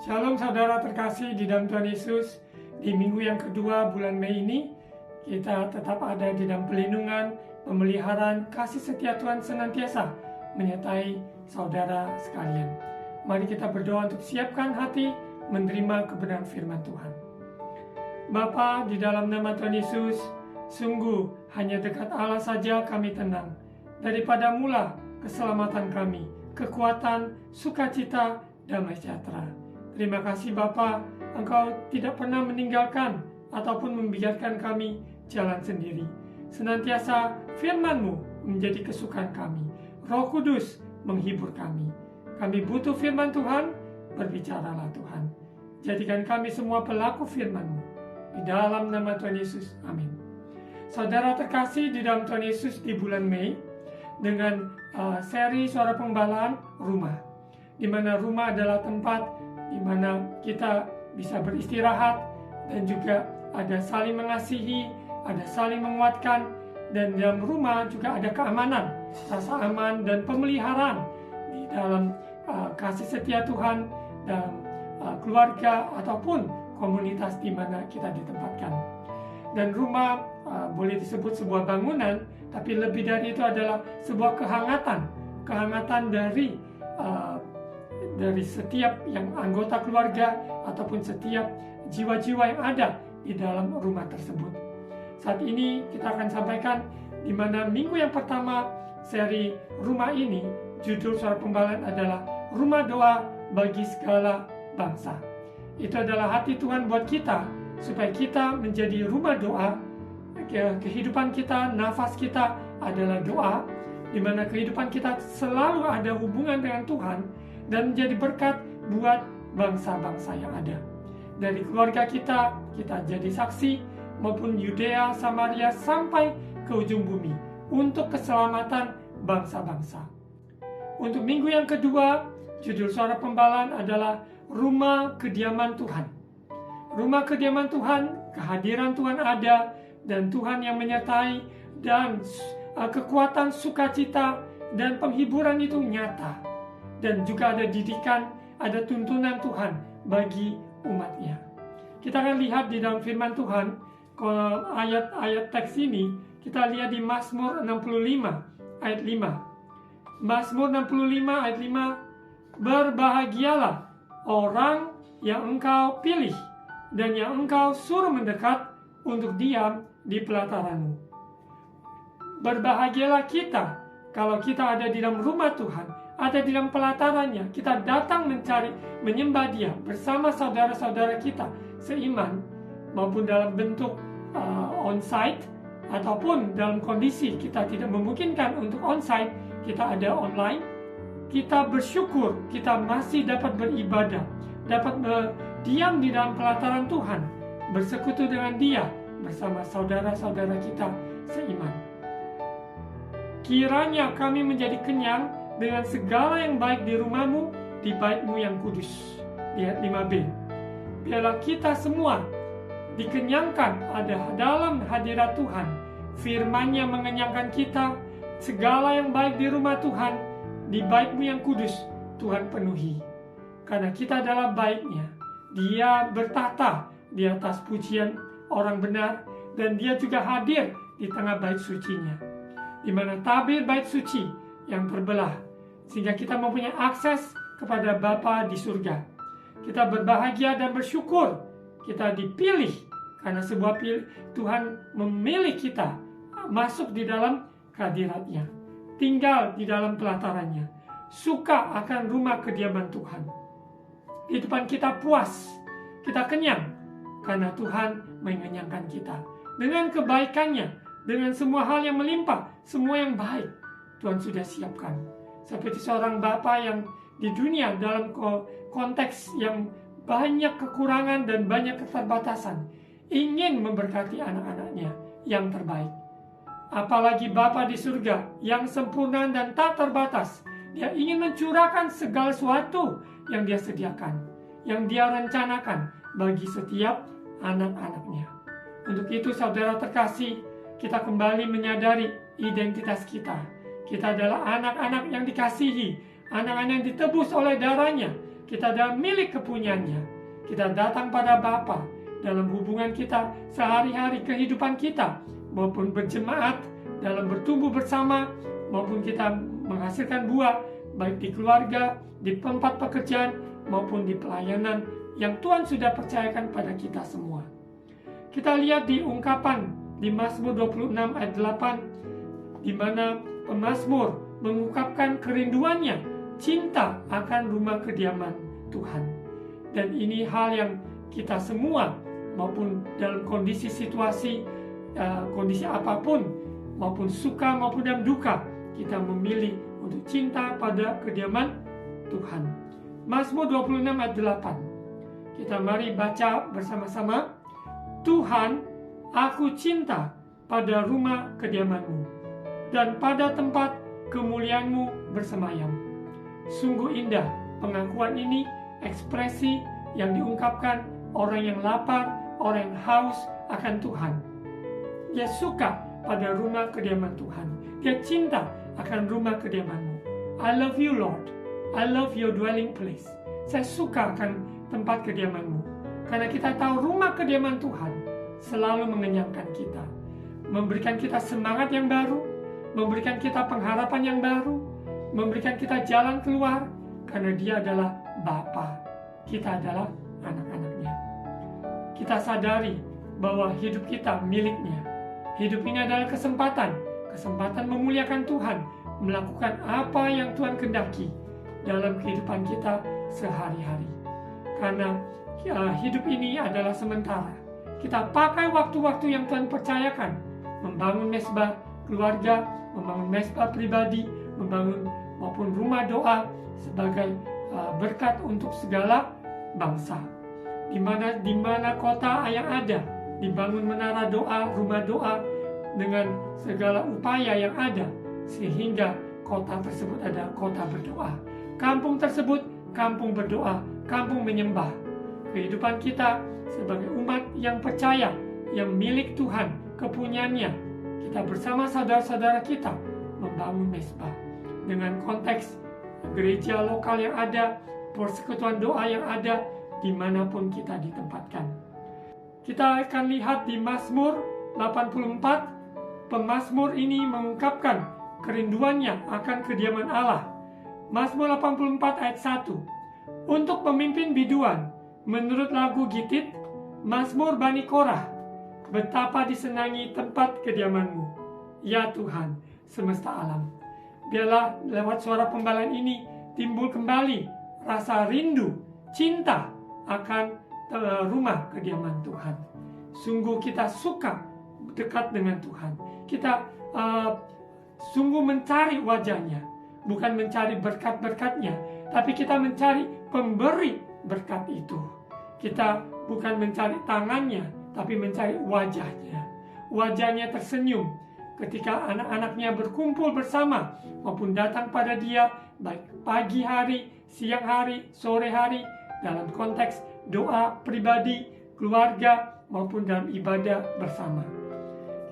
Shalom saudara terkasih di dalam Tuhan Yesus. Di minggu yang kedua bulan Mei ini, kita tetap ada di dalam pelindungan, pemeliharaan, kasih setia Tuhan senantiasa menyertai saudara sekalian. Mari kita berdoa untuk siapkan hati menerima kebenaran firman Tuhan. Bapa, di dalam nama Tuhan Yesus, sungguh hanya dekat Allah saja kami tenang. Daripada mula keselamatan kami, kekuatan, sukacita, damai sejahtera. Terima kasih Bapa, Engkau tidak pernah meninggalkan ataupun membiarkan kami jalan sendiri. Senantiasa firman-Mu menjadi kesukaan kami. Roh Kudus menghibur kami. Kami butuh firman Tuhan, berbicaralah Tuhan. Jadikan kami semua pelaku firman-Mu. Di dalam nama Tuhan Yesus, amin. Saudara terkasih di dalam Tuhan Yesus, di bulan Mei, dengan seri Suara Penggembalaan Rumah, di mana rumah adalah tempat di mana kita bisa beristirahat dan juga ada saling mengasihi, ada saling menguatkan, dan dalam rumah juga ada keamanan, rasa aman dan pemeliharaan di dalam kasih setia Tuhan dalam keluarga ataupun komunitas di mana kita ditempatkan. Dan rumah boleh disebut sebuah bangunan, tapi lebih dari itu adalah sebuah kehangatan dari setiap yang anggota keluarga ataupun setiap jiwa-jiwa yang ada di dalam rumah tersebut. Saat ini kita akan sampaikan di mana minggu yang pertama seri rumah ini, judul Suara Penggembalaan adalah Rumah Doa Bagi Segala Bangsa. Itu adalah hati Tuhan buat kita, supaya kita menjadi rumah doa. Kehidupan kita, nafas kita adalah doa, di mana kehidupan kita selalu ada hubungan dengan Tuhan dan menjadi berkat buat bangsa-bangsa yang ada. Dari keluarga kita jadi saksi, maupun Yudea, Samaria, sampai ke ujung bumi, untuk keselamatan bangsa-bangsa. Untuk minggu yang kedua, judul Suara Penggembalaan adalah Rumah Kediaman Tuhan. Rumah kediaman Tuhan, kehadiran Tuhan ada, dan Tuhan yang menyertai, dan kekuatan, sukacita, dan penghiburan itu nyata. Dan juga ada didikan, ada tuntunan Tuhan bagi umatnya. Kita akan lihat di dalam firman Tuhan, ayat-ayat teks ini, kita lihat di Mazmur 65 ayat 5. Mazmur 65 ayat 5, berbahagialah orang yang Engkau pilih dan yang Engkau suruh mendekat untuk diam di pelataranmu. Berbahagialah kita kalau kita ada di dalam rumah Tuhan, ada di dalam pelatarannya, kita datang mencari, menyembah Dia bersama saudara-saudara kita seiman, maupun dalam bentuk on-site, ataupun dalam kondisi kita tidak memungkinkan untuk on-site, kita ada online. Kita bersyukur kita masih dapat beribadah, dapat diam di dalam pelataran Tuhan, bersekutu dengan Dia bersama saudara-saudara kita seiman. Kiranya kami menjadi kenyang dengan segala yang baik di rumah-Mu, di bait-Mu yang kudus. Ayat 5b. Biarlah kita semua dikenyangkan ada dalam hadirat Tuhan. Firman-Nya mengenyangkan kita. Segala yang baik di rumah Tuhan, di bait-Mu yang kudus, Tuhan penuhi. Karena kita adalah bait-Nya. Dia bertahta di atas pujian orang benar, dan Dia juga hadir di tengah bait suci-Nya, di mana tabir bait suci yang terbelah, sehingga kita mempunyai akses kepada Bapa di surga. Kita berbahagia dan bersyukur kita dipilih, karena Tuhan memilih kita masuk di dalam kehadirat-Nya, tinggal di dalam pelatarannya, suka akan rumah kediaman Tuhan. Kehidupan kita puas, kita kenyang, karena Tuhan mengenyangkan kita dengan kebaikan-Nya, dengan semua hal yang melimpah, semua yang baik Tuhan sudah siapkan. Seperti seorang bapa yang di dunia dalam konteks yang banyak kekurangan dan banyak keterbatasan, ingin memberkati anak-anaknya yang terbaik. Apalagi Bapa di surga yang sempurna dan tak terbatas. Dia ingin mencurahkan segala sesuatu yang Dia sediakan, yang Dia rencanakan bagi setiap anak-anaknya. Untuk itu saudara terkasih, kita kembali menyadari identitas kita. Kita adalah anak-anak yang dikasihi, anak-anak yang ditebus oleh darah-Nya. kita adalah milik kepunyaannya. Kita datang pada Bapa dalam hubungan kita sehari-hari, kehidupan kita, maupun berjemaat, dalam bertumbuh bersama, maupun kita menghasilkan buah, baik di keluarga, di tempat pekerjaan, maupun di pelayanan yang Tuhan sudah percayakan pada kita semua. Kita lihat di ungkapan di Mazmur 26 ayat 8, di mana pemazmur mengungkapkan kerinduannya, cinta akan rumah kediaman Tuhan. Dan ini hal yang kita semua, maupun dalam kondisi situasi, kondisi apapun, maupun suka maupun dalam duka, kita memilih untuk cinta pada kediaman Tuhan. Mazmur 26 ayat 8. Kita mari baca bersama-sama. Tuhan, aku cinta pada rumah kediaman-Mu, dan pada tempat kemuliaan-Mu bersemayam. Sungguh indah pengakuan ini, ekspresi yang diungkapkan orang yang lapar, orang yang haus akan Tuhan. Dia suka pada rumah kediaman Tuhan. Dia cinta akan rumah kediaman-Mu. I love you, Lord. I love your dwelling place. Saya suka akan tempat kediaman-Mu. Karena kita tahu rumah kediaman Tuhan selalu mengenyangkan kita, memberikan kita semangat yang baru, memberikan kita pengharapan yang baru, memberikan kita jalan keluar, karena Dia adalah Bapa, kita adalah anak-anaknya. Kita sadari bahwa hidup kita miliknya. Hidup ini adalah kesempatan memuliakan Tuhan, melakukan apa yang Tuhan kehendaki dalam kehidupan kita sehari-hari. Karena hidup ini adalah sementara. Kita pakai waktu-waktu yang Tuhan percayakan, membangun mesbah keluarga, membangun mesbah pribadi, membangun maupun rumah doa sebagai berkat untuk segala bangsa. Di mana kota yang ada, dibangun menara doa, rumah doa dengan segala upaya yang ada, sehingga kota tersebut adalah kota berdoa. Kampung tersebut kampung berdoa, kampung menyembah. Kehidupan kita sebagai umat yang percaya, yang milik Tuhan, kepunyaannya, kita bersama saudara-saudara kita membangun mesbah dengan konteks gereja lokal yang ada, persekutuan doa yang ada, dimanapun kita ditempatkan. Kita akan lihat di Mazmur 84, pemazmur ini mengungkapkan kerinduannya akan kediaman Allah. Mazmur 84 ayat 1. Untuk pemimpin biduan, menurut lagu Gitit, Mazmur Bani Korah, betapa disenangi tempat kediaman-Mu, ya Tuhan semesta alam. Biarlah lewat suara pembalahan ini timbul kembali rasa rindu, cinta akan rumah kediaman Tuhan. Sungguh kita suka dekat dengan Tuhan. Kita sungguh mencari wajahnya, bukan mencari berkat-berkatnya, tapi kita mencari pemberi berkat itu. Kita bukan mencari tangannya, tapi mencari wajahnya. Wajahnya tersenyum ketika anak-anaknya berkumpul bersama maupun datang pada Dia, baik pagi hari, siang hari, sore hari, dalam konteks doa pribadi, keluarga, maupun dalam ibadah bersama.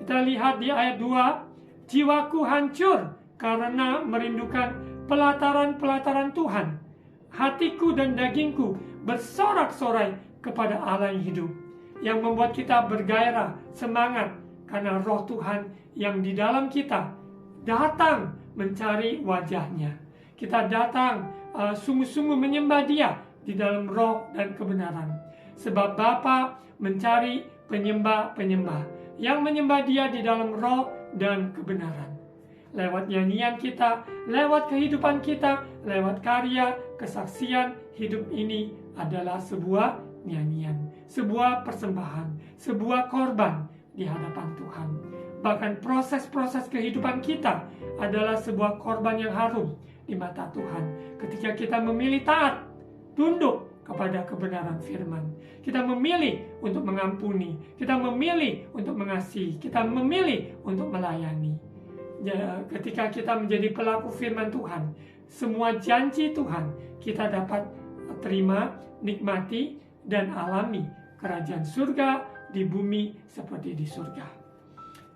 Kita lihat di ayat 2, jiwaku hancur karena merindukan pelataran-pelataran Tuhan. Hatiku dan dagingku bersorak-sorai kepada Allah yang hidup, yang membuat kita bergairah, semangat, karena roh Tuhan yang di dalam kita datang mencari wajahnya. Kita datang sungguh-sungguh menyembah Dia di dalam roh dan kebenaran. Sebab Bapa mencari penyembah-penyembah yang menyembah Dia di dalam roh dan kebenaran. Lewat nyanyian kita, lewat kehidupan kita, lewat karya, kesaksian, hidup ini adalah sebuah nyanyian, sebuah persembahan, sebuah korban di hadapan Tuhan. Bahkan proses-proses kehidupan kita adalah sebuah korban yang harum di mata Tuhan. Ketika kita memilih taat, tunduk kepada kebenaran firman, kita memilih untuk mengampuni, kita memilih untuk mengasihi, kita memilih untuk melayani. Ketika kita menjadi pelaku firman Tuhan, semua janji Tuhan kita dapat terima, nikmati, dan alami kerajaan surga di bumi seperti di surga.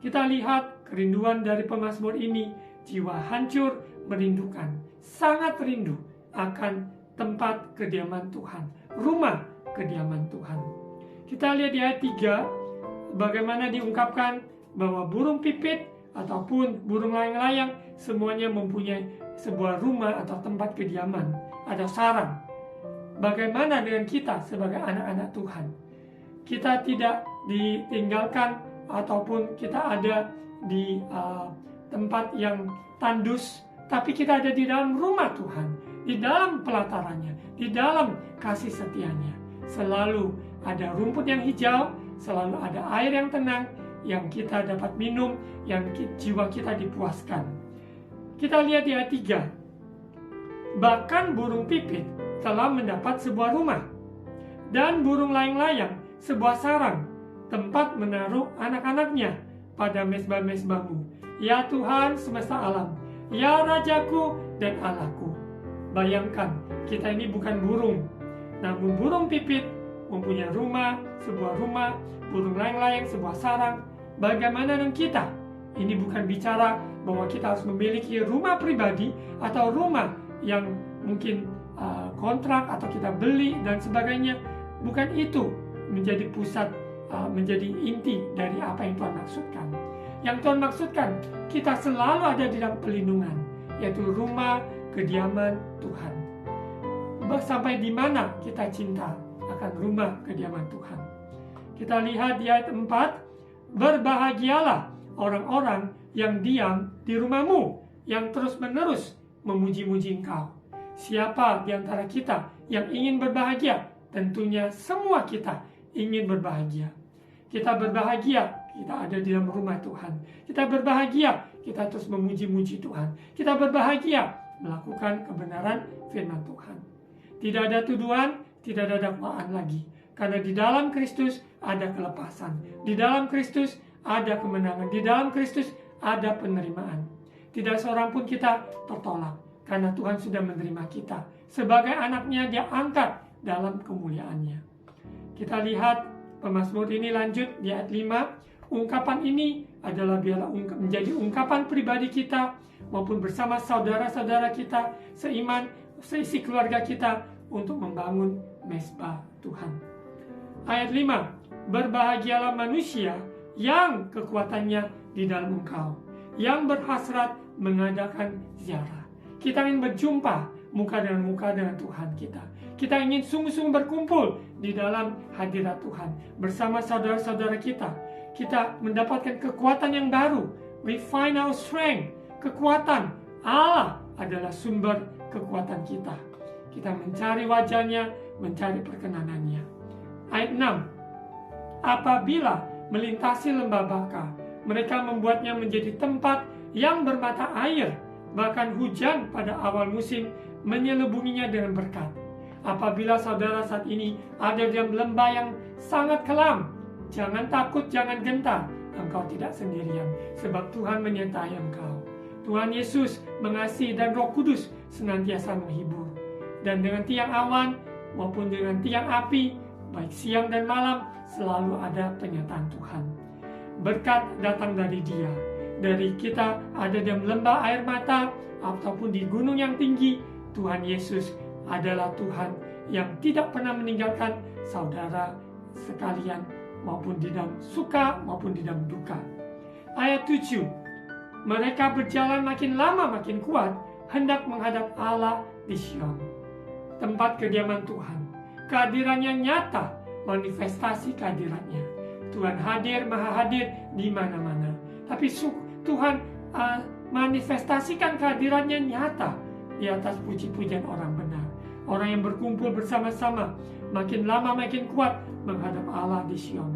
Kita lihat kerinduan dari pemazmur ini, jiwa hancur merindukan, sangat rindu akan tempat kediaman Tuhan, rumah kediaman Tuhan. Kita lihat di ayat 3 bagaimana diungkapkan bahwa burung pipit ataupun burung layang-layang semuanya mempunyai sebuah rumah atau tempat kediaman atau sarang. Bagaimana dengan kita sebagai anak-anak Tuhan? Kita tidak ditinggalkan ataupun kita ada di tempat yang tandus, tapi kita ada di dalam rumah Tuhan, di dalam pelatarannya, di dalam kasih setianya. Selalu ada rumput yang hijau, selalu ada air yang tenang, yang kita dapat minum, yang jiwa kita dipuaskan. Kita lihat di ayat 3. Bahkan burung pipit telah mendapat sebuah rumah, dan burung layang-layang sebuah sarang, tempat menaruh anak-anaknya pada mezbah-mezbahmu. Ya Tuhan semesta alam, ya Rajaku dan Allahku. Bayangkan, kita ini bukan burung, namun burung pipit mempunyai rumah, sebuah rumah, burung layang-layang sebuah sarang. Bagaimana dengan kita? Ini bukan bicara bahwa kita harus memiliki rumah pribadi atau rumah yang mungkin kontrak atau kita beli dan sebagainya. Bukan itu menjadi pusat, menjadi inti dari apa yang Tuhan maksudkan. Yang Tuhan maksudkan, kita selalu ada di dalam pelindungan, yaitu rumah kediaman Tuhan. Sampai di mana kita cinta akan rumah kediaman Tuhan. Kita lihat di ayat 4, berbahagialah orang-orang yang diam di rumahmu, yang terus-menerus memuji-muji Engkau. Siapa di antara kita yang ingin berbahagia? Tentunya semua kita ingin berbahagia. Kita berbahagia, kita ada di dalam rumah Tuhan. Kita berbahagia, kita terus memuji-muji Tuhan. Kita berbahagia melakukan kebenaran firman Tuhan. Tidak ada tuduhan, tidak ada dakwaan lagi. Karena di dalam Kristus ada kelepasan. Di dalam Kristus ada kemenangan. Di dalam Kristus ada penerimaan. Tidak seorang pun kita tertolak. Karena Tuhan sudah menerima kita. Sebagai anaknya dia angkat dalam kemuliaannya. Kita lihat pemazmur ini lanjut di ayat 5. Ungkapan ini adalah biarlah menjadi ungkapan pribadi kita maupun bersama saudara-saudara kita seiman, seisi keluarga kita untuk membangun mezbah Tuhan. Ayat 5. Berbahagialah manusia yang kekuatannya di dalam Engkau, yang berhasrat mengadakan ziarah. Kita ingin berjumpa muka dengan Tuhan kita. Kita ingin sungguh-sungguh berkumpul di dalam hadirat Tuhan bersama saudara-saudara kita. Kita mendapatkan kekuatan yang baru. We find our strength. Kekuatan Allah adalah sumber kekuatan kita. Kita mencari wajahnya, mencari perkenanannya. Ayat 6. Apabila melintasi lembah Baka, mereka membuatnya menjadi tempat yang bermata air. Bahkan hujan pada awal musim menyelubunginya dengan berkat. Apabila saudara saat ini ada di dalam lembah yang sangat kelam, jangan takut, jangan gentar. Engkau tidak sendirian, sebab Tuhan menyertai engkau. Tuhan Yesus mengasihi dan Roh Kudus senantiasa menghibur. Dan dengan tiang awan maupun dengan tiang api, baik siang dan malam, selalu ada penyertaan Tuhan. Berkat datang dari Dia. Dari kita ada di lembah air mata ataupun di gunung yang tinggi, Tuhan Yesus adalah Tuhan yang tidak pernah meninggalkan saudara sekalian maupun di dalam suka maupun di dalam duka. Ayat 7. Mereka berjalan makin lama makin kuat hendak menghadap Allah di Sion, tempat kediaman Tuhan. Kehadirannya nyata, manifestasi kehadirannya. Tuhan hadir, maha hadir di mana-mana. Tapi Tuhan manifestasikan kehadirannya nyata di atas puji-pujian orang benar. Orang yang berkumpul bersama-sama makin lama makin kuat menghadap Allah di Sion.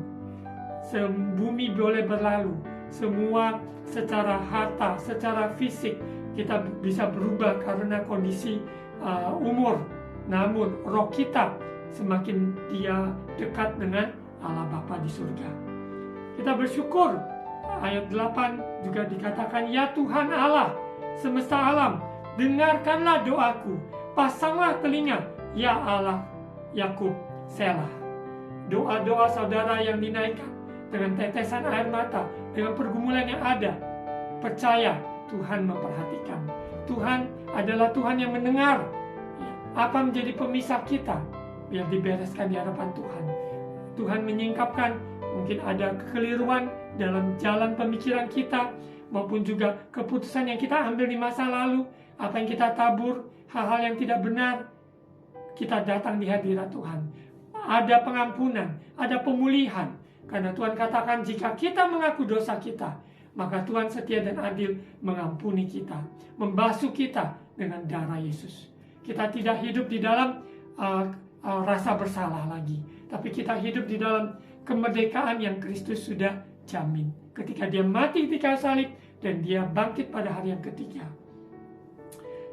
Bumi boleh berlalu, semua secara harta, secara fisik kita bisa berubah karena kondisi umur. Namun roh kita semakin dia dekat dengan Allah Bapa di surga. Kita bersyukur. Ayat 8 juga dikatakan, ya Tuhan Allah semesta alam, dengarkanlah doaku, pasanglah telinga, ya Allah Yakub, Selah. Doa-doa saudara yang dinaikkan dengan tetesan air mata, dengan pergumulan yang ada, percaya Tuhan memperhatikan. Tuhan adalah Tuhan yang mendengar. Ya, Apa menjadi pemisah kita? Biar dibereskan di hadapan Tuhan. Tuhan menyingkapkan mungkin ada kekeliruan dalam jalan pemikiran kita, maupun juga keputusan yang kita ambil di masa lalu, apa yang kita tabur, hal-hal yang tidak benar. Kita datang di hadirat Tuhan. Ada pengampunan, ada pemulihan. Karena Tuhan katakan jika kita mengaku dosa kita, maka Tuhan setia dan adil mengampuni kita, membasuh kita dengan darah Yesus. Kita tidak hidup di dalam rasa bersalah lagi, tapi kita hidup di dalam kemerdekaan yang Kristus sudah jamin ketika dia mati di kayu salib dan dia bangkit pada hari yang ketiga.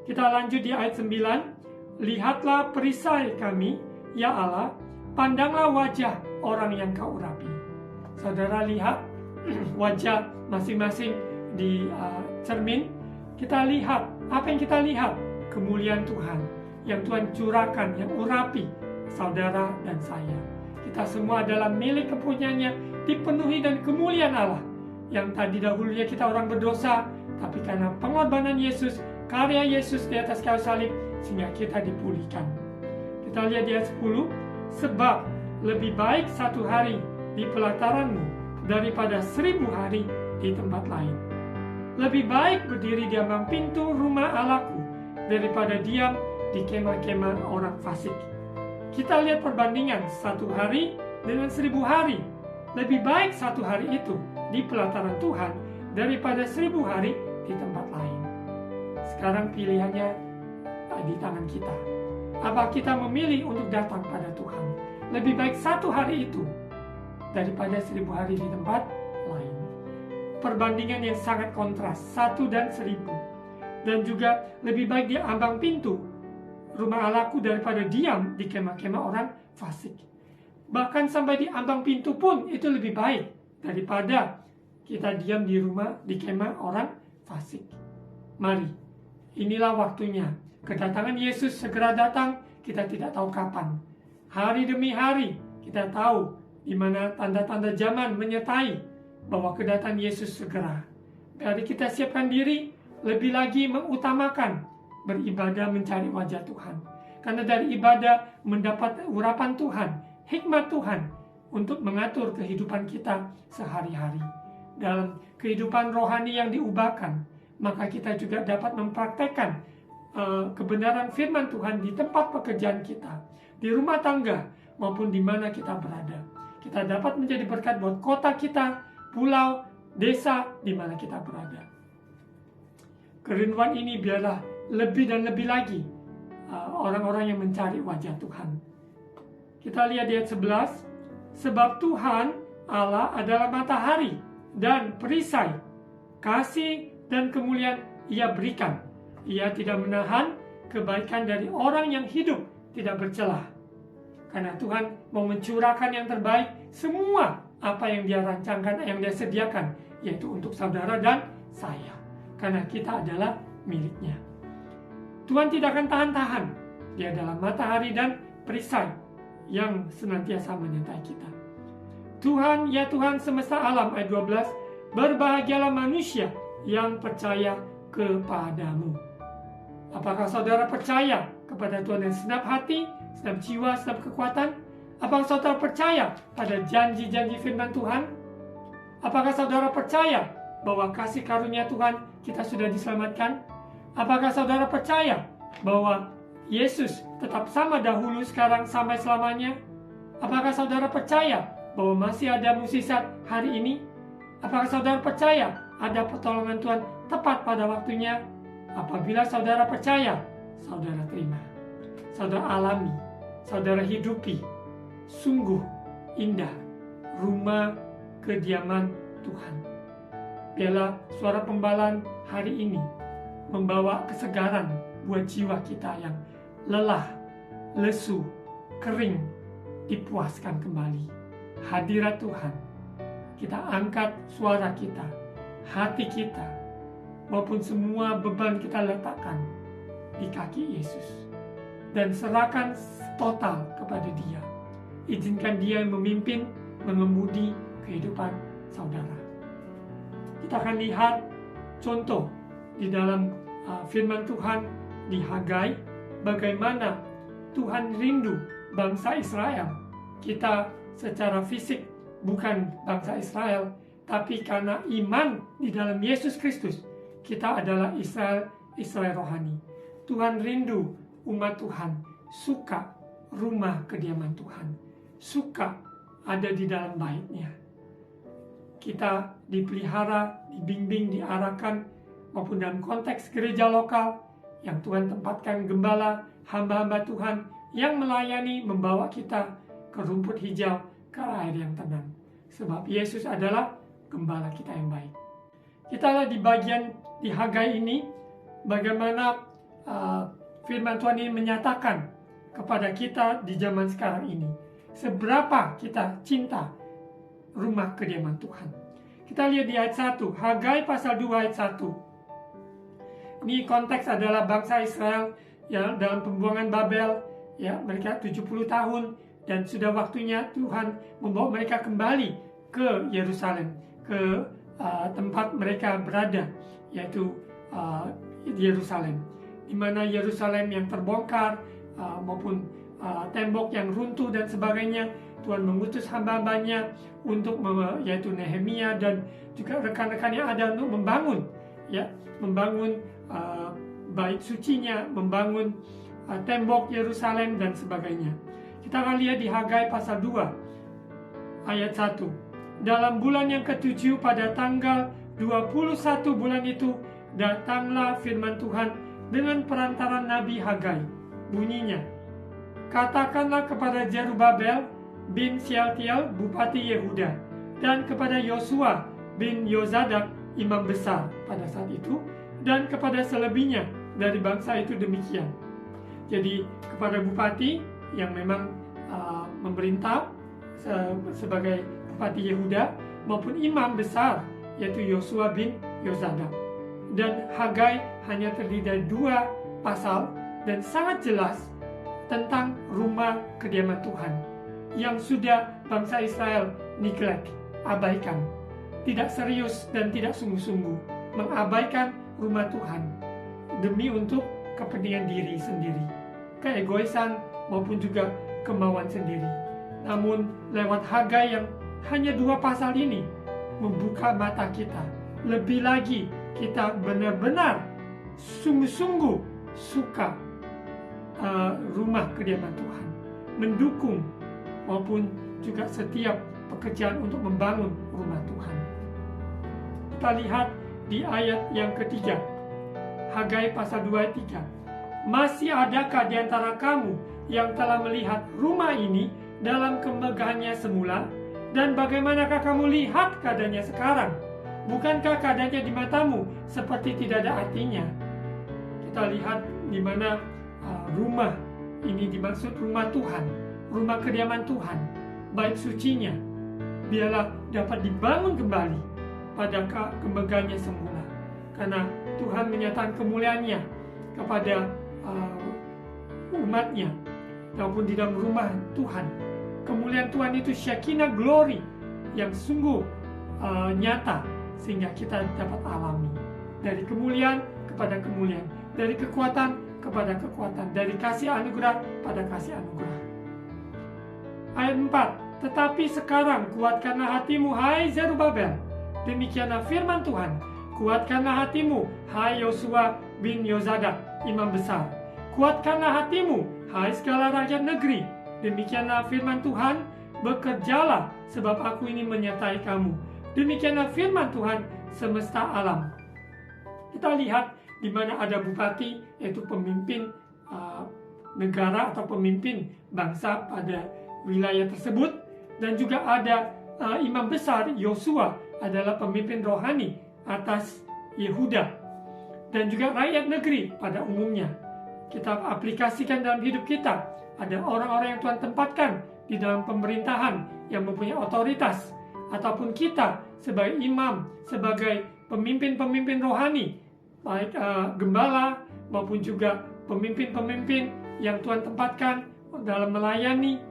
Kita lanjut di ayat 9. Lihatlah perisai kami, ya Allah, pandanglah wajah orang yang kau urapi. Saudara lihat wajah masing-masing di cermin. Kita lihat, apa yang kita lihat? Kemuliaan Tuhan yang Tuhan curahkan, yang urapi saudara dan saya. Kita semua adalah milik kepunyaannya, dipenuhi dan kemuliaan Allah. Yang tadi dahulunya kita orang berdosa, tapi karena pengorbanan Yesus, karya Yesus di atas kayu salib, sehingga kita dipulihkan. Kita lihat di ayat 10. Sebab lebih baik 1 hari di pelataranmu daripada 1000 hari di tempat lain. Lebih baik berdiri di ambang pintu rumah Allahku daripada diam di kemah-kemah orang fasik. Kita lihat perbandingan 1 hari dengan 1000 hari. Lebih baik 1 hari itu di pelataran Tuhan daripada 1000 hari di tempat lain. Sekarang pilihannya di tangan kita. Apa kita memilih untuk datang pada Tuhan? Lebih baik 1 hari itu daripada 1000 hari di tempat lain. Perbandingan yang sangat kontras, 1 dan 1000. Dan juga lebih baik di ambang pintu rumah Allahku daripada diam di kemah-kemah orang fasik. Bahkan sampai di ambang pintu pun itu lebih baik daripada kita diam di rumah di kemah orang fasik. Mari, inilah waktunya. Kedatangan Yesus segera datang, kita tidak tahu kapan. Hari demi hari kita tahu di mana tanda-tanda zaman menyertai bahwa kedatangan Yesus segera. Jadi kita siapkan diri, lebih lagi mengutamakan beribadah mencari wajah Tuhan. Karena dari ibadah mendapat urapan Tuhan, hikmat Tuhan untuk mengatur kehidupan kita sehari-hari. Dalam kehidupan rohani yang diubahkan, maka kita juga dapat mempraktekkan kebenaran firman Tuhan di tempat pekerjaan kita, di rumah tangga, maupun di mana kita berada. Kita dapat menjadi berkat buat kota kita, pulau, desa, di mana kita berada. Kerinduan ini biarlah lebih dan lebih lagi orang-orang yang mencari wajah Tuhan. Kita lihat di ayat 11. Sebab Tuhan Allah adalah matahari dan perisai, kasih dan kemuliaan Ia berikan. Ia tidak menahan kebaikan dari orang yang hidup tidak bercelah. Karena Tuhan mau mencurahkan yang terbaik, semua apa yang Dia rancangkan, yang Dia sediakan, yaitu untuk saudara dan saya. Karena kita adalah miliknya. Tuhan tidak akan tahan-tahan. Dia adalah matahari dan perisai yang senantiasa menyertai kita. Tuhan, ya Tuhan semesta alam, ayat 12, berbahagialah manusia yang percaya kepadamu. Apakah saudara percaya kepada Tuhan dengan segenap hati, segenap jiwa, segenap kekuatan? Apakah saudara percaya pada janji-janji firman Tuhan? Apakah saudara percaya bahwa kasih karunia Tuhan kita sudah diselamatkan? Apakah saudara percaya bahwa Yesus tetap sama dahulu, sekarang, sampai selamanya? Apakah saudara percaya bahwa masih ada mukjizat hari ini? Apakah saudara percaya ada pertolongan Tuhan tepat pada waktunya? Apabila saudara percaya, saudara terima, saudara alami, saudara hidupi. Sungguh indah rumah kediaman Tuhan. Biarlah suara pembalan hari ini membawa kesegaran buat jiwa kita yang lelah, lesu, kering, dipuaskan kembali. Hadirat Tuhan, kita angkat suara kita, hati kita, maupun semua beban kita letakkan di kaki Yesus. Dan serahkan total kepada Dia. Izinkan Dia yang memimpin, mengemudi kehidupan saudara. Kita akan lihat contoh di dalam firman Tuhan di Hagai, bagaimana Tuhan rindu bangsa Israel. Kita secara fisik bukan bangsa Israel, tapi karena iman di dalam Yesus Kristus, kita adalah Israel rohani. Tuhan rindu umat Tuhan, suka rumah kediaman Tuhan, suka ada di dalam bait-Nya. Kita dipelihara, dibimbing, diarahkan, maupun dalam konteks gereja lokal yang Tuhan tempatkan gembala, hamba-hamba Tuhan yang melayani, membawa kita ke rumput hijau, ke air yang tenang. Sebab Yesus adalah gembala kita yang baik. Kita lihat di bagian di Hagai ini, bagaimana firman Tuhan ini menyatakan kepada kita di zaman sekarang ini, seberapa kita cinta rumah kediaman Tuhan. Kita lihat di ayat 1, Hagai pasal 2 ayat 1. Ini konteks adalah bangsa Israel yang dalam pembuangan Babel, ya, mereka 70 tahun dan sudah waktunya Tuhan membawa mereka kembali ke Yerusalem, ke tempat mereka berada, yaitu Yerusalem, di mana Yerusalem yang terbongkar maupun tembok yang runtuh dan sebagainya. Tuhan mengutus hamba-hambanya untuk yaitu Nehemia dan juga rekan-rekan yang ada untuk membangun, ya, membangun bait sucinya, membangun tembok Yerusalem dan sebagainya. Kita akan lihat di Hagai pasal 2 ayat 1. Dalam bulan yang ke-7 pada tanggal 21 bulan itu datanglah firman Tuhan dengan perantaran Nabi Hagai. Bunyinya, katakanlah kepada Zerubabel bin Syaltiel bupati Yehuda dan kepada Yosua bin Yozadak imam besar pada saat itu dan kepada selebihnya dari bangsa itu demikian. Jadi kepada bupati yang memang memerintah sebagai bupati Yehuda maupun imam besar yaitu Yosua bin Yozadak. Dan Hagai hanya terdiri dari 2 pasal dan sangat jelas tentang rumah kediaman Tuhan yang sudah bangsa Israel neglect, abaikan, tidak serius dan tidak sungguh-sungguh, mengabaikan rumah Tuhan demi untuk kepentingan diri sendiri, keegoisan maupun juga kemauan sendiri. Namun lewat Hagai yang hanya 2 pasal ini membuka mata kita. Lebih lagi kita benar-benar sungguh-sungguh suka rumah kediaman Tuhan, mendukung maupun juga setiap pekerjaan untuk membangun rumah Tuhan. Kita lihat di ayat yang ketiga, Hagai pasal 2 ayat 3. Masih adakah di antara kamu yang telah melihat rumah ini dalam kemegahannya semula? Dan bagaimanakah kamu lihat keadaannya sekarang? Bukankah keadaannya di matamu seperti tidak ada artinya? Kita lihat di mana rumah ini dimaksud rumah Tuhan, rumah kediaman Tuhan, bait sucinya, biarlah dapat dibangun kembali pada kemegahannya semula. Karena Tuhan menyatakan kemuliaannya kepada umatnya, maupun di dalam rumah Tuhan. Kemuliaan Tuhan itu Shekinah glory yang sungguh nyata, sehingga kita dapat alami dari kemuliaan kepada kemuliaan, dari kekuatan kepada kekuatan, dari kasih anugerah pada kasih anugerah. Ayat 4. Tetapi sekarang kuatkanlah hatimu, hai Zerubabel, demikianlah firman Tuhan. Kuatkanlah hatimu, hai Yosua bin Yozadak, imam besar. Kuatkanlah hatimu, hai segala rakyat negeri. Demikianlah firman Tuhan, bekerjalah sebab aku ini menyertai kamu. Demikianlah firman Tuhan semesta alam. Kita lihat di mana ada bupati, yaitu pemimpin negara atau pemimpin bangsa pada wilayah tersebut, dan juga ada imam besar Yosua adalah pemimpin rohani atas Yehuda, dan juga rakyat negeri pada umumnya. Kita aplikasikan dalam hidup kita. Ada orang-orang yang Tuhan tempatkan di dalam pemerintahan yang mempunyai otoritas, ataupun kita sebagai imam, sebagai pemimpin-pemimpin rohani, baik gembala maupun juga pemimpin-pemimpin yang Tuhan tempatkan dalam melayani.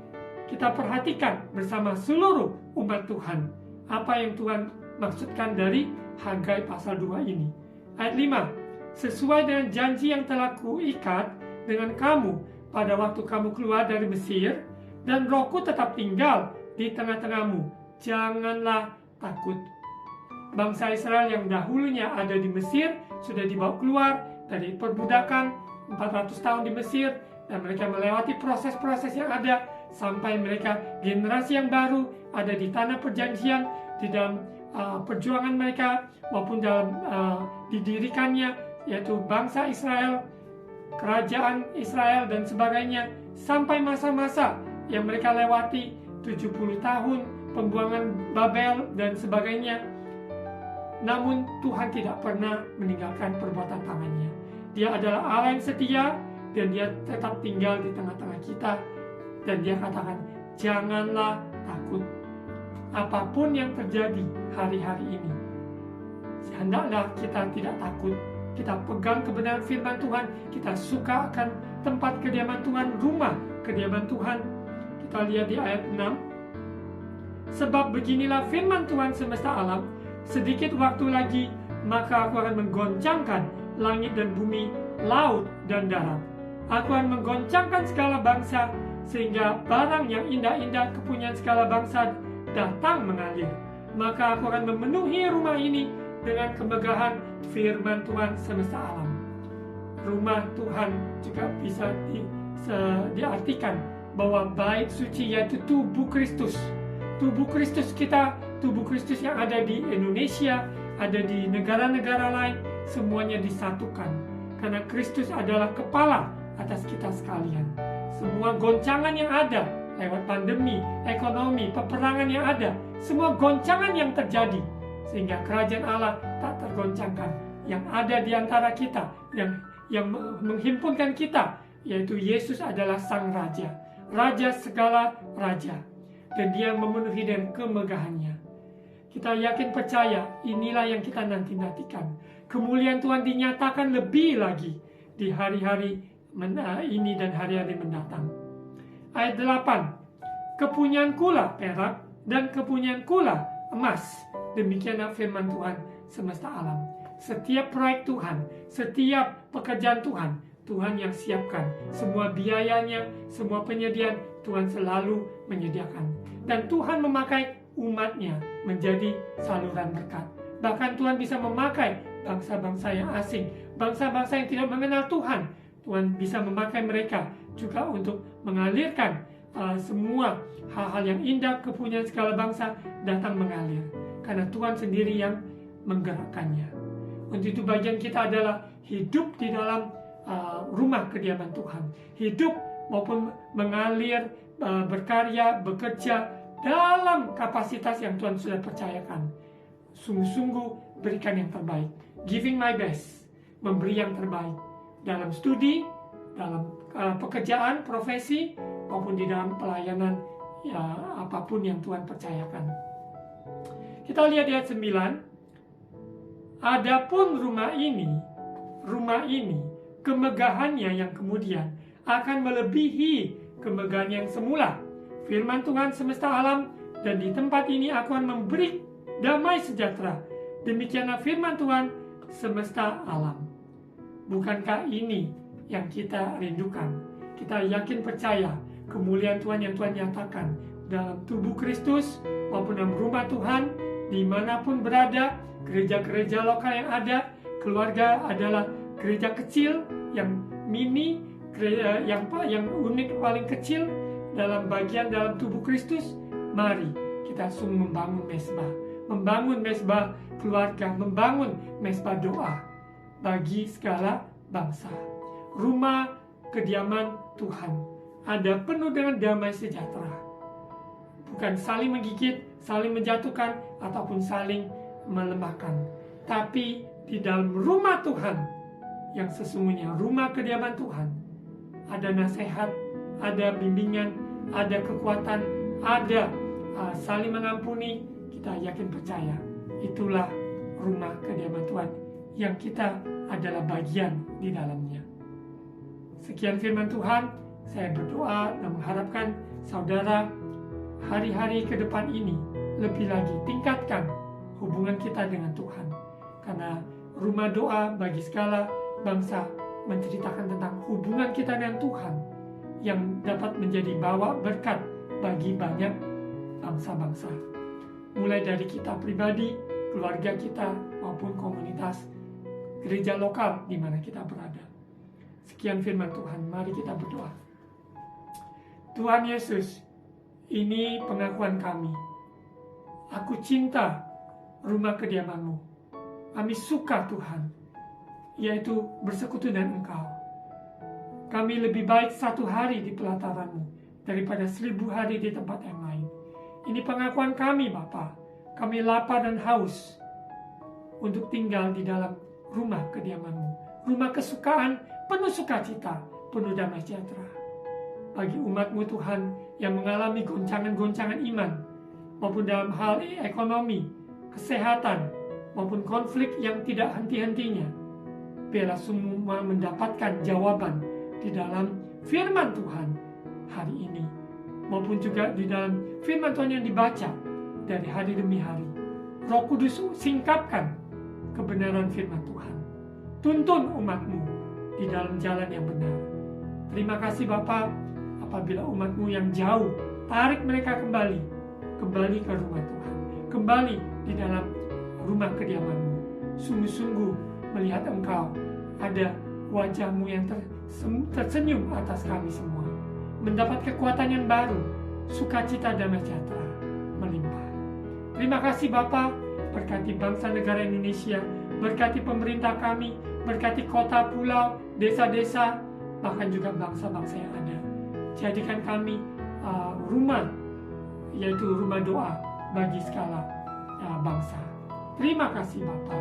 Kita perhatikan bersama seluruh umat Tuhan apa yang Tuhan maksudkan dari Hagai pasal 2 ini. Ayat 5. Sesuai dengan janji yang telah kuikat dengan kamu pada waktu kamu keluar dari Mesir, dan Rohku tetap tinggal di tengah-tengahmu. Janganlah takut. Bangsa Israel yang dahulunya ada di Mesir sudah dibawa keluar dari perbudakan 400 tahun di Mesir, dan mereka melewati proses-proses yang ada sampai mereka generasi yang baru ada di tanah perjanjian, di dalam perjuangan mereka maupun dalam didirikannya, yaitu bangsa Israel, kerajaan Israel dan sebagainya, sampai masa-masa yang mereka lewati 70 tahun pembuangan Babel dan sebagainya. Namun Tuhan tidak pernah meninggalkan perbuatan tangannya. Dia adalah Allah yang setia, dan dia tetap tinggal di tengah-tengah kita. Dan dia katakan, janganlah takut. Apapun yang terjadi hari-hari ini, hendaklah kita tidak takut. Kita pegang kebenaran firman Tuhan. Kita suka akan tempat kediaman Tuhan, rumah kediaman Tuhan. Kita lihat di ayat 6. Sebab beginilah firman Tuhan semesta alam, sedikit waktu lagi, maka aku akan menggoncangkan langit dan bumi, laut dan darat. Aku akan menggoncangkan segala bangsa, sehingga barang yang indah-indah kepunyaan segala bangsa datang mengalir. Maka aku akan memenuhi rumah ini dengan kemegahan firman Tuhan semesta alam. Rumah Tuhan juga bisa diartikan bahwa bait suci, yaitu tubuh Kristus. Tubuh Kristus kita, tubuh Kristus yang ada di Indonesia, ada di negara-negara lain, semuanya disatukan. Karena Kristus adalah kepala atas kita sekalian. Semua goncangan yang ada lewat pandemi, ekonomi, peperangan yang ada, semua goncangan yang terjadi, sehingga kerajaan Allah tak tergoncangkan. Yang ada di antara kita, yang menghimpunkan kita, yaitu Yesus adalah Sang Raja, Raja segala raja, dan dia memenuhi dengan kemegahannya. Kita yakin percaya, inilah yang kita nanti-nantikan. Kemuliaan Tuhan dinyatakan lebih lagi di hari-hari ini dan hari-hari mendatang. Ayat 8. Kepunyaankulah perak dan kepunyaankulah emas. Demikianlah firman Tuhan semesta alam. Setiap proyek Tuhan, setiap pekerjaan Tuhan, Tuhan yang siapkan. Semua biayanya, semua penyediaan, Tuhan selalu menyediakan. Dan Tuhan memakai umatnya menjadi saluran berkat. Bahkan Tuhan bisa memakai bangsa-bangsa yang asing, bangsa-bangsa yang tidak mengenal Tuhan. Tuhan bisa memakai mereka juga untuk mengalirkan semua hal-hal yang indah, kepunyaan segala bangsa datang mengalir. Karena Tuhan sendiri yang menggerakkannya. Untuk itu bagian kita adalah hidup di dalam rumah kediaman Tuhan. Hidup maupun mengalir, berkarya, bekerja dalam kapasitas yang Tuhan sudah percayakan. Sungguh-sungguh berikan yang terbaik. Giving my best. Memberi yang terbaik. Dalam studi, dalam pekerjaan, profesi, maupun di dalam pelayanan, ya apapun yang Tuhan percayakan. Kita lihat di ayat 9. Adapun rumah ini, kemegahannya yang kemudian akan melebihi kemegahan yang semula. Firman Tuhan semesta alam, dan di tempat ini aku akan memberi damai sejahtera. Demikianlah firman Tuhan semesta alam. Bukankah ini yang kita rindukan? Kita yakin percaya kemuliaan Tuhan yang Tuhan nyatakan dalam tubuh Kristus maupun dalam rumah Tuhan, dimanapun berada, gereja-gereja lokal yang ada, keluarga adalah gereja kecil yang mini, yang unik, paling kecil dalam bagian dalam tubuh Kristus. Mari kita sungguh membangun mesbah keluarga, membangun mesbah doa bagi segala bangsa. Rumah kediaman Tuhan ada penuh dengan damai sejahtera. Bukan saling menggigit, saling menjatuhkan, ataupun saling melemahkan. Tapi di dalam rumah Tuhan, yang sesungguhnya rumah kediaman Tuhan, ada nasihat, ada bimbingan, ada kekuatan, ada saling mengampuni. Kita yakin percaya, itulah rumah kediaman Tuhan yang kita adalah bagian di dalamnya. Sekian firman Tuhan. Saya berdoa dan mengharapkan saudara hari-hari ke depan ini lebih lagi tingkatkan hubungan kita dengan Tuhan. Karena rumah doa bagi segala bangsa menceritakan tentang hubungan kita dengan Tuhan. yang dapat menjadi bawa berkat bagi banyak bangsa-bangsa. Mulai dari kita pribadi, keluarga kita, maupun komunitas gereja lokal di mana kita berada. Sekian firman Tuhan, mari kita berdoa. Tuhan Yesus, ini pengakuan kami. Aku cinta rumah kediaman-Mu. Kami suka Tuhan, yaitu bersekutu dengan Engkau. Kami lebih baik 1 hari di pelataran-Mu daripada 1000 hari di tempat yang lain. Ini pengakuan kami, Bapa. Kami lapar dan haus untuk tinggal di dalam rumah kediaman-Mu. Rumah kesukaan, penuh sukacita, penuh damai sejahtera. Bagi umat-Mu Tuhan yang mengalami goncangan-goncangan iman, maupun dalam hal ekonomi, kesehatan, maupun konflik yang tidak henti-hentinya, biarlah semua mendapatkan jawaban di dalam firman Tuhan hari ini, maupun juga di dalam firman Tuhan yang dibaca dari hari demi hari. Roh Kudus singkapkan kebenaran firman Tuhan. Tuntun umat-Mu di dalam jalan yang benar. Terima kasih Bapa, apabila umat-Mu yang jauh, tarik mereka kembali ke rumah Tuhan, kembali di dalam rumah kediaman-Mu. Sungguh-sungguh melihat Engkau, ada wajah-Mu yang tersenyum atas kami semua, mendapat kekuatan yang baru, sukacita damai sejahtera melimpah. Terima kasih Bapa, berkati bangsa negara Indonesia, berkati pemerintah kami, berkati kota, pulau, desa-desa, bahkan juga bangsa-bangsa yang ada. Jadikan kami rumah, yaitu rumah doa bagi segala bangsa. Terima kasih Bapa,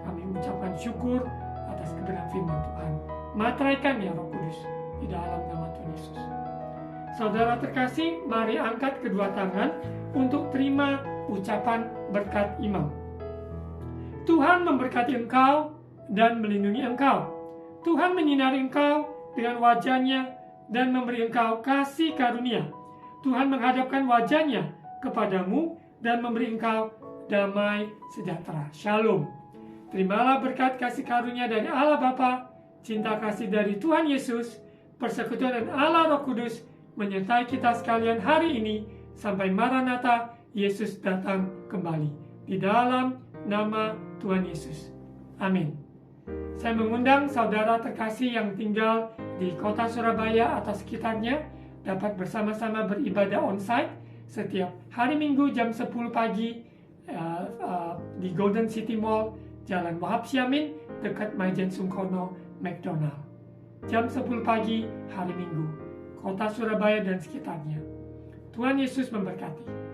kami ucapkan syukur atas kebenaran firman Tuhan. Materaikan ya Roh Kudus di dalam nama Tuhan Yesus. Saudara terkasih, mari angkat kedua tangan untuk terima ucapan berkat imam. Tuhan memberkati engkau dan melindungi engkau. Tuhan menyinari engkau dengan wajah-Nya dan memberi engkau kasih karunia. Tuhan menghadapkan wajah-Nya kepadamu dan memberi engkau damai sejahtera. Shalom. Terimalah berkat kasih karunia dari Allah Bapa, cinta kasih dari Tuhan Yesus, persekutuan dan Allah Roh Kudus menyertai kita sekalian hari ini sampai Maranatha, Yesus datang kembali. Di dalam nama Tuhan Yesus. Amin. Saya mengundang saudara terkasih yang tinggal di kota Surabaya atau sekitarnya dapat bersama-sama beribadah onsite setiap hari Minggu jam 10 pagi di Golden City Mall, Jalan Wahab Syamin, dekat Maijen Sungkono, McDonald. Jam 10 pagi hari Minggu, kota Surabaya dan sekitarnya. Tuhan Yesus memberkati.